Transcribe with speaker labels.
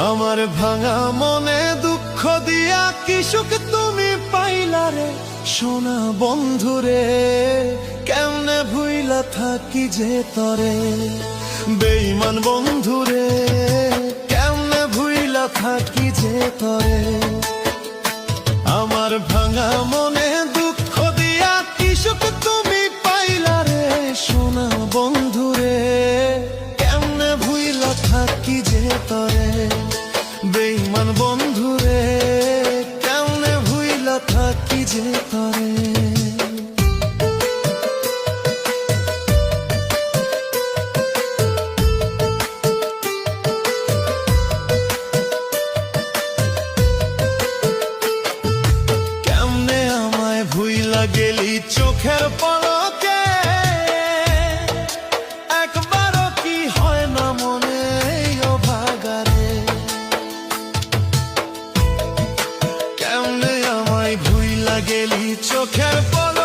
Speaker 1: আমার ভাঙা মনে দুঃখ দিয়া কি সুখ তুমি পাইলা রে সোনা বন্ধুরে, কেমনে ভুইলা থাকি যে তরে বেঈমান বন্ধুরে, কেমনে ভুইলা থাকি যে তরে। আমার ভাঙা মনে দুঃখ দিয়া কি সুখ তুমি পাইলা রে সোনা বন্ধুরে, কেমনে ভুইলা থাকি যে তরে বেঈমান বন্ধুরে, কেমনে ভুইলা থাকি যে তরে। কেমনে আমায় ভুইলা গেলি চোখের পলকে, একবারও কি হয় না মনে ও ভাগারে। কেমনে আমায় ভুইলা গেলি চোখের পলকে,